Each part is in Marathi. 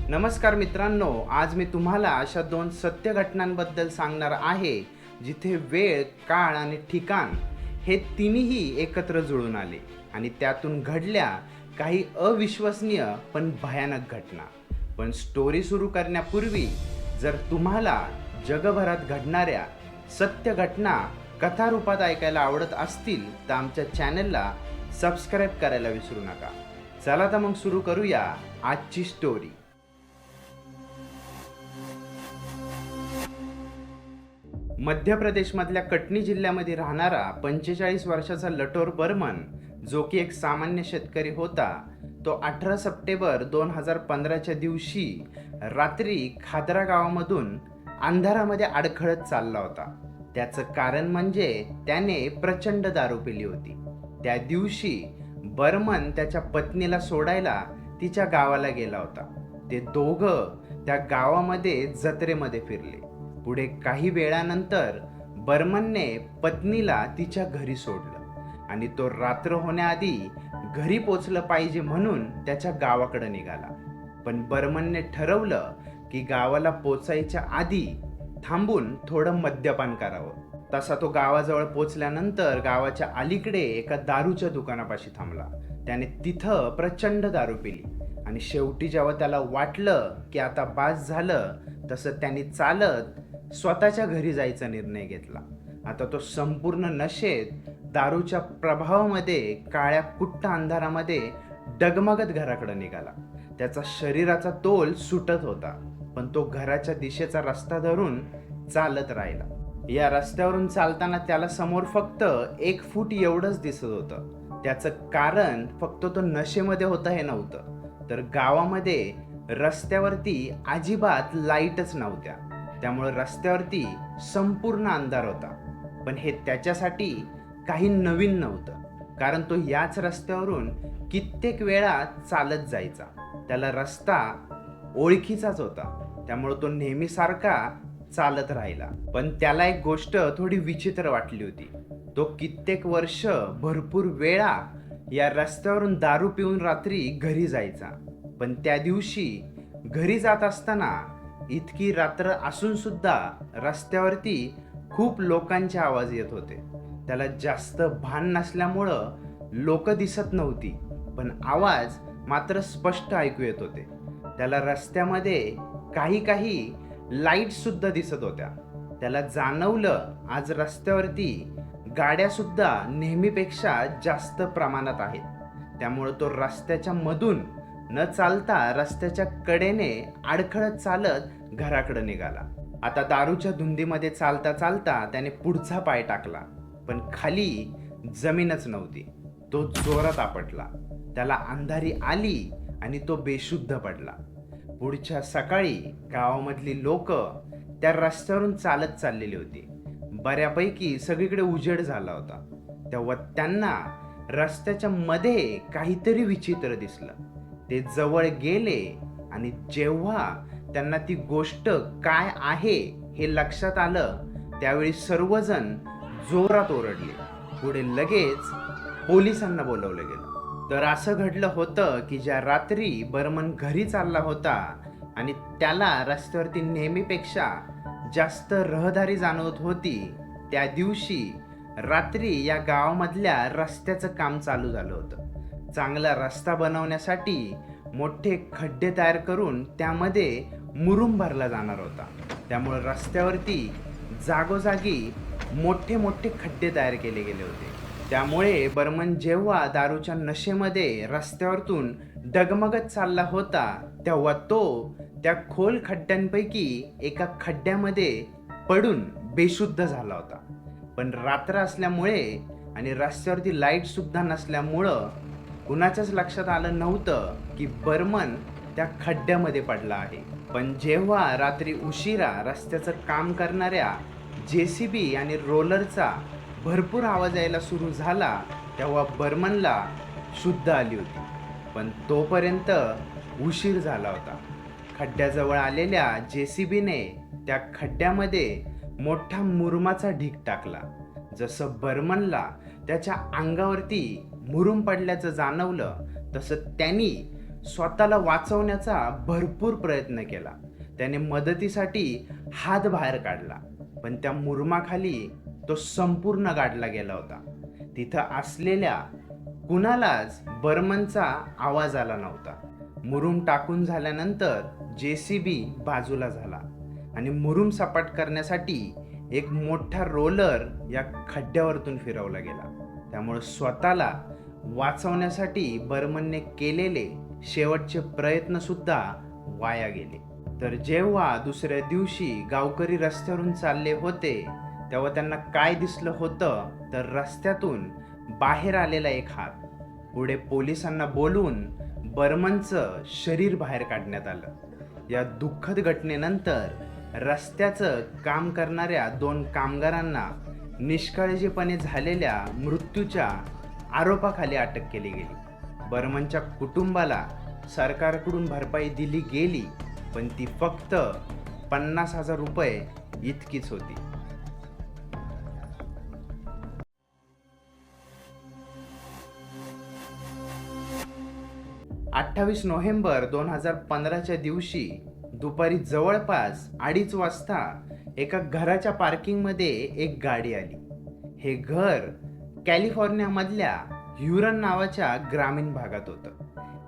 नमस्कार मित्रांनो, आज मी तुम्हाला अशा दोन सत्य घटनांबद्दल सांगणार आहे जिथे वेळ, काळ आणि ठिकाण हे तिन्ही एकत्र जुळून आले आणि त्यातून घडल्या काही अविश्वसनीय पण भयानक घटना. पण स्टोरी सुरू करण्यापूर्वी जर तुम्हाला जगभरात घडणाऱ्या सत्य घटना कथा रूपात ऐकायला आवडत असतील तर आमच्या चॅनलला सबस्क्राईब करायला विसरू नका. चला तर मग सुरू करूया आजची स्टोरी. मध्य प्रदेशमधल्या कटनी जिल्ह्यामध्ये राहणारा 45 वर्षाचा लटोर बर्मन, जो की एक सामान्य शेतकरी होता, तो 18 सप्टेंबर 2015च्या दिवशी रात्री खादरा गावामधून अंधारामध्ये अडखळत चालला होता. त्याचं कारण म्हणजे त्याने प्रचंड दारू पिली होती. त्या दिवशी बर्मन त्याच्या पत्नीला सोडायला तिच्या गावाला गेला होता. ते दोघं त्या गावामध्ये जत्रेमध्ये फिरले. पुढे काही वेळानंतर बर्मनने पत्नीला तिच्या घरी सोडलं आणि तो रात्र होण्याआधी घरी पोचलं पाहिजे म्हणून त्याच्या गावाकडे निघाला. पण बर्मनने ठरवलं की गावाला पोचायच्या आधी थांबून थोडं मद्यपान करावं. तसा तो गावाजवळ पोचल्यानंतर गावाच्या अलीकडे एका दारूच्या दुकानापाशी थांबला. त्याने तिथं प्रचंड दारू पिली आणि शेवटी जेव्हा त्याला वाटलं की आता बास झालं, तसं त्यांनी चालत स्वतःच्या घरी जायचा निर्णय घेतला. आता तो संपूर्ण नशेत, दारूच्या प्रभावामध्ये, काळ्या कुट्ट अंधारामध्ये डगमगत घराकडे निघाला. त्याचा शरीराचा तोल सुटत होता, पण तो घराच्या दिशेचा रस्ता धरून चालत राहिला. या रस्त्यावरून चालताना त्याला समोर फक्त 1 फूट एवढंच दिसत होतं. त्याचं कारण फक्त तो नशेमध्ये होता हे नव्हतं, तर गावामध्ये रस्त्यावरती अजिबात लाईटच नव्हत्या. त्यामुळे रस्त्यावरती संपूर्ण अंधार होता. पण हे त्याच्यासाठी काही नवीन नव्हतं, कारण तो याच रस्त्यावरून कित्येक वेळा चालत जायचा. त्याला रस्ता ओळखीचाच होता, त्यामुळे तो नेहमीसारखा चालत राहिला. पण त्याला एक गोष्ट थोडी विचित्र वाटली होती. तो कित्येक वर्ष भरपूर वेळा या रस्त्यावरून दारू पिऊन रात्री घरी जायचा. पण त्या दिवशी घरी जात असताना इतकी रात्र असून सुद्धा रस्त्यावरती खूप लोकांचे आवाज येत होते. त्याला जास्त भान नसल्यामुळं लोक दिसत नव्हती, पण आवाज मात्र स्पष्ट ऐकू येत होते. त्याला रस्त्यामध्ये काही लाईट सुद्धा दिसत होत्या. त्याला जाणवलं आज रस्त्यावरती गाड्या सुद्धा नेहमीपेक्षा जास्त प्रमाणात आहेत. त्यामुळे तो रस्त्याच्या मधून न चालता रस्त्याच्या कडेने अडखळत चालत घराकडे निघाला. आता दारूच्या धुंदीमध्ये चालता चालता त्याने पुढचा पाय टाकला, पण खाली जमीनच नव्हती. तो जोरात आपटला. त्याला अंधारी आली आणि तो बेशुद्ध पडला. पुढच्या सकाळी गावामधली लोक त्या रस्त्यावरून चालत चाललेली होती. बऱ्यापैकी सगळीकडे उजेड झाला होता. तेव्हा त्यांना रस्त्याच्या मध्ये काहीतरी विचित्र दिसलं. ते जवळ गेले आणि जेव्हा त्यांना ती गोष्ट काय आहे हे लक्षात आलं, त्यावेळी सर्वजण जोरात ओरडले. पुढे लगेच पोलिसांना बोलवलं गेलं. तर असं घडलं होतं की ज्या रात्री बर्मन घरी चालला होता आणि त्याला रस्त्यावरती नेहमीपेक्षा जास्त रहदारी जाणवत होती, त्या दिवशी रात्री या गावामधल्या रस्त्याचं काम चालू झालं होतं. चांगला रस्ता बनवण्यासाठी मोठे खड्डे तयार करून त्यामध्ये मुरुम भरला जाणार होता. त्यामुळे रस्त्यावरती जागोजागी मोठे खड्डे तयार केले गेले होते. त्यामुळे बर्मन जेव्हा दारूच्या नशेमध्ये रस्त्यावरतून डगमगत चालला होता, तेव्हा तो त्या खोल खड्ड्यांपैकी एका खड्ड्यामध्ये पडून बेशुद्ध झाला होता. पण रात्र असल्यामुळे आणि रस्त्यावरती लाईट सुद्धा नसल्यामुळं कुणाच्याच लक्षात आलं नव्हतं की बर्मन त्या खड्ड्यामध्ये पडला आहे. पण जेव्हा रात्री उशिरा रस्त्याचं काम करणाऱ्या JCB आणि रोलरचा भरपूर आवाज यायला सुरू झाला, तेव्हा बर्मनला शुद्ध आली होती. पण तोपर्यंत उशीर झाला होता. खड्ड्याजवळ आलेल्या JCBने त्या खड्ड्यामध्ये मोठा मुरुमाचा ढीग टाकला. जसं बर्मनला त्याच्या अंगावरती मुरुम पडल्याचं जाणवलं, तसं त्यांनी स्वतःला वाचवण्याचा भरपूर प्रयत्न केला. त्याने मदतीसाठी हात बाहेर काढला, पण त्या मुरुमाखाली तो संपूर्ण गाडला गेला होता. तिथं असलेल्या कुणालाच बर्मनचा आवाज आला नव्हता. मुरुम टाकून झाल्यानंतर JCB बाजूला झाला आणि मुरुम सपाट करण्यासाठी एक मोठा रोलर या खड्ड्यावरतून फिरवला गेला. त्यामुळे स्वतःला वाचवण्यासाठी बर्मनने केलेले शेवटचे प्रयत्न सुद्धा वाया गेले. तर जेव्हा दुसऱ्या दिवशी गावकरी रस्त्यावरून चालले होते, तेव्हा त्यांना काय दिसलं होतं तर रस्त्यातून बाहेर आलेला एक हात. पुढे पोलिसांना बोलून बर्मनचं शरीर बाहेर काढण्यात आलं. या दुःखद घटनेनंतर रस्त्याचं काम करणाऱ्या 2 कामगारांना निष्काळजीपणे झालेल्या मृत्यूच्या आरोपाखाली अटक केली गेली. बर्मनच्या कुटुंबाला सरकारकडून भरपाई दिली गेली, पण ती फक्त 50,000 रुपये इतकीच होती. 28 नोव्हेंबर 2015च्या दिवशी दुपारी जवळपास 2:30 वाजता एका घराच्या पार्किंगमध्ये एक गाडी आली. हे घर कॅलिफोर्नियामधल्या ह्युरन नावाच्या ग्रामीण भागात होतं.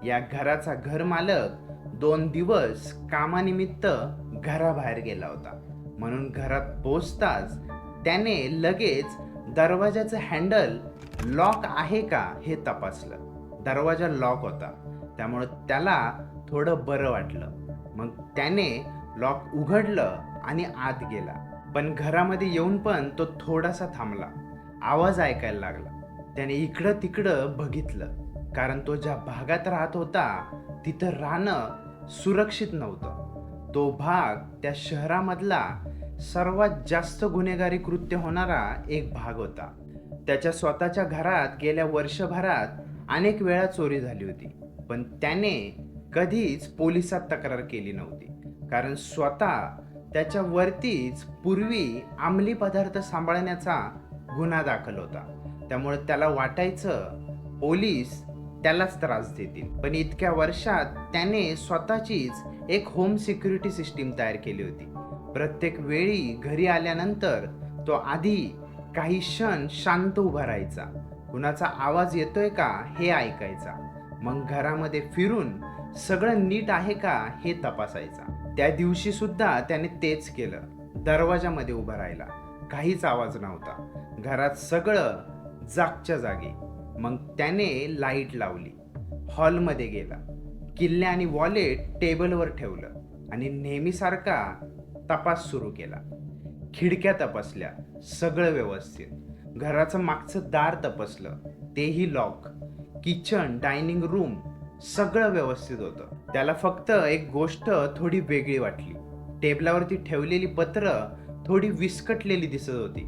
या घराचा घर मालक 2 दिवस कामानिमित्त घराबाहेर गेला होता, म्हणून घरात पोहोचताच त्याने लगेच दरवाजाचं हँडल लॉक आहे का हे तपासलं. दरवाजा लॉक होता, त्यामुळे त्याला थोडं बरं वाटलं. मग त्याने लॉक उघडलं आणि आत गेला. पण घरामध्ये येऊन पण तो थोडासा थांबला. आवाज ऐकायला लागला. त्याने इकडं तिकडं बघितलं, कारण तो ज्या भागात राहत होता तिथं राहणं सुरक्षित नव्हतं. तो भाग त्या शहरामधला सर्वात जास्त गुन्हेगारी कृत्य होणारा एक भाग होता. त्याच्या स्वतःच्या घरात गेल्या वर्षभरात अनेक वेळा चोरी झाली होती, पण त्याने कधीच पोलिसात तक्रार केली नव्हती, कारण स्वतः त्याच्यावरतीच पूर्वी अंमली पदार्थ सांभाळण्याचा गुन्हा दाखल होता. त्यामुळे त्याला वाटायचं पोलीस त्यालाच त्रास देतील. पण इतक्या वर्षात त्याने स्वतःचीच एक होम सिक्युरिटी सिस्टीम तयार केली होती. प्रत्येक वेळी घरी आल्यानंतर तो आधी काही क्षण शांत उभा राहायचा, कुणाचा आवाज येतोय का हे ऐकायचा, मग घरामध्ये फिरून सगळं नीट आहे का हे तपासायचा. त्या दिवशी सुद्धा त्याने तेच केलं. दरवाजामध्ये उभा राहिला, काहीच आवाज नव्हता, घरात सगळं जागच्या जागी. मग त्याने लाईट लावली, हॉलमध्ये गेला, किल्ल्या आणि वॉलेट टेबलवर ठेवलं आणि नेहमीसारखा तपास सुरू केला. खिडक्या तपासल्या, सगळं व्यवस्थित. घराचं मागचं दार तपासलं, तेही लॉक. किचन, डायनिंग रूम सगळं व्यवस्थित होतं. त्याला फक्त एक गोष्ट थोडी वेगळी वाटली. टेबलावरती ठेवलेली पत्र थोडी विस्कटलेली दिसत होती,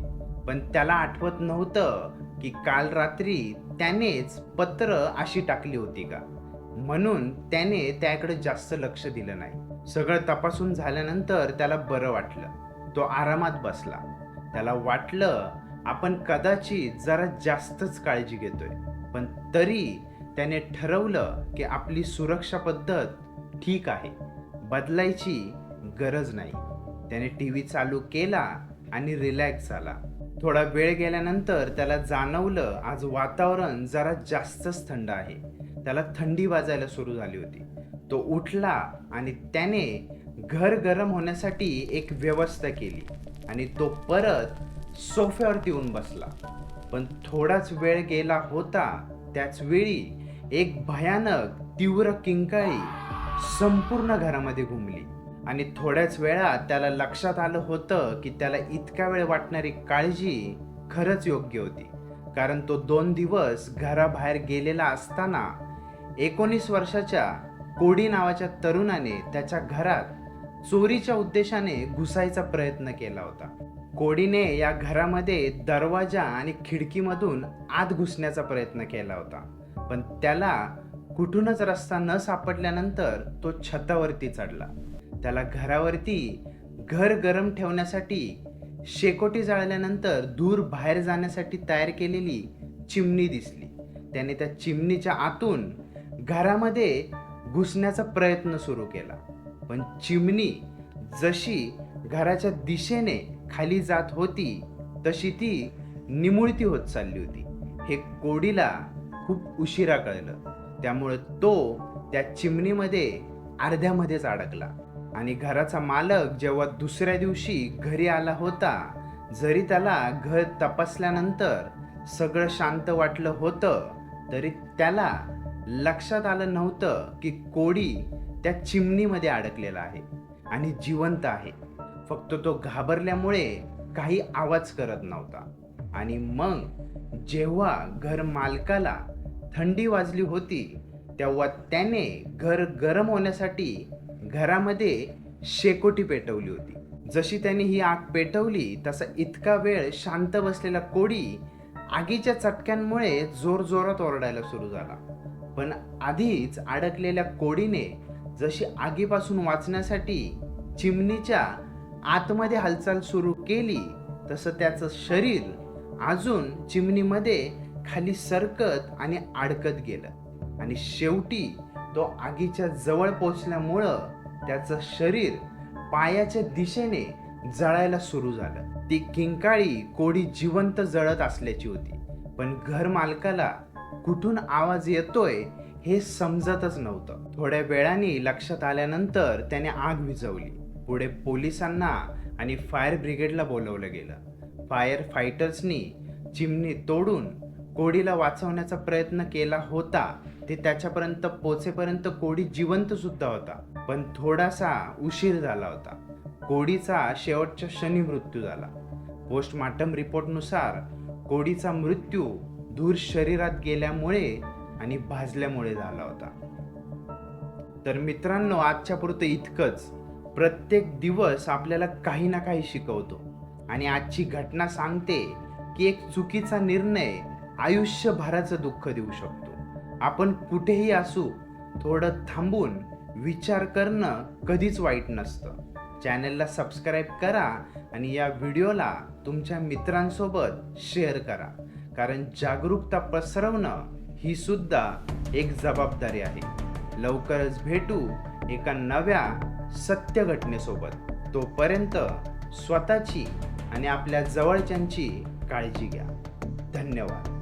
पण त्याला आठवत नव्हतं की काल रात्री त्यानेच पत्र अशी टाकली होती का, म्हणून त्याने त्याकडे जास्त लक्ष दिलं नाही. सगळं तपासून झाल्यानंतर त्याला बरं वाटलं. तो आरामात बसला. त्याला वाटलं आपण कदाचित जरा जास्तच काळजी घेतोय, पण तरी त्याने ठरवलं की आपली सुरक्षा पद्धत ठीक आहे, बदलायची गरज नाही. त्याने TV चालू केला आणि रिलॅक्स झाला. थोडा वेळ गेल्यानंतर त्याला जाणवलं आज वातावरण जरा जास्तच थंड आहे. त्याला थंडी वाजायला सुरू झाली होती. तो उठला आणि त्याने घर गरम होण्यासाठी एक व्यवस्था केली आणि तो परत सोफ्यावरती येऊन बसला. पण थोडाच वेळ गेला होता, त्याच वेळी एक भयानक तीव्र किंकाळी संपूर्ण घरामध्ये घुमली आणि थोड्याच वेळात त्याला लक्षात आलं होतं की त्याला इतक्या वेळ वाटणारी काळजी खरंच योग्य होती, कारण तो 2 दिवस घराबाहेर गेलेला असताना 19 वर्षाच्या कोडी नावाच्या तरुणाने त्याच्या घरात चोरीच्या उद्देशाने घुसायचा प्रयत्न केला होता. कोडीने या घरामध्ये दरवाजा आणि खिडकीमधून आत घुसण्याचा प्रयत्न केला होता, पण त्याला कुठूनच रस्ता न सापडल्यानंतर तो छतावरती चढला. त्याला घरावरती घर गरम ठेवण्यासाठी शेकोटी जाळल्यानंतर धूर बाहेर जाण्यासाठी तयार केलेली चिमणी दिसली. त्याने त्या चिमणीच्या आतून घरामध्ये घुसण्याचा प्रयत्न सुरू केला. पण चिमणी जशी घराच्या दिशेने खाली जात होती तशी ती निमुळती होत चालली होती. हे कोडीला खूप उशिरा कळलं. त्यामुळे तो त्या चिमणीमध्ये अर्ध्यामध्येच अडकला. आणि घराचा मालक जेव्हा दुसऱ्या दिवशी घरी आला होता, जरी त्याला घर तपासल्यानंतर सगळं शांत वाटलं होतं, तरी त्याला लक्षात आलं नव्हतं की कोडी त्या चिमणीमध्ये अडकलेला आहे आणि जिवंत आहे. फक्त तो घाबरल्यामुळे काही आवाज करत नव्हता. आणि मग जेव्हा घर मालकाला थंडी वाजली होती, तेव्हा त्याने घर गरम होण्यासाठी घरामध्ये शेकोटी पेटवली होती. जशी त्याने ही आग पेटवली तसा इतका वेळ शांत बसलेला कोडी आगीच्या चटक्यांमुळे जोरजोरात ओरडायला सुरू झाला. पण आधीच अडकलेल्या कोडीने जशी आगीपासून वाचण्यासाठी चिमणीच्या आतमध्ये हालचाल सुरू केली, तसं त्याचं शरीर अजून चिमणीमध्ये खाली सरकत आणि अडकत गेलं. आणि शेवटी तो आगीच्या जवळ पोचल्यामुळं त्याचं शरीर पायाच्या दिशेने जळायला सुरू झालं. ती किंकाळी कोडी जिवंत जळत असल्याची होती. पण घर मालकाला कुठून आवाज येतोय हे समजतच नव्हतं. थोड्या वेळाने लक्षात आल्यानंतर त्याने आग विझवली. पुढे पोलिसांना आणि फायर ब्रिगेडला बोलवलं गेलं. फायर फायटर्सनी चिमणी तोडून कोडीला वाचवण्याचा प्रयत्न केला होता. ते त्याच्यापर्यंत पोचेपर्यंत कोडी जिवंत सुद्धा होता, पण थोडासा उशीर झाला होता. कोडीचा शेवटच्या क्षणी मृत्यू झाला. पोस्टमॉर्टम रिपोर्टनुसार कोडीचा मृत्यू धूर शरीरात गेल्यामुळे आणि भाजल्यामुळे झाला होता. तर मित्रांनो, आजच्या पुरतं इतकंच. प्रत्येक दिवस आपल्याला काही ना काही शिकवतो आणि आजची घटना सांगते की एक चुकीचा निर्णय आयुष्यभराचं दुःख देऊ शकतो. आपण कुठेही असू, थोडं थांबून विचार करणं कधीच वाईट नसतं. चॅनलला सबस्क्राईब करा आणि या व्हिडिओला तुमच्या मित्रांसोबत शेअर करा, कारण जागरूकता पसरवणं ही सुद्धा एक जबाबदारी आहे. लवकरच भेटू एका नव्या सत्य घटनेसोबत. तोपर्यंत स्वतःची आणि आपल्या जवळच्यांची काळजी घ्या. धन्यवाद.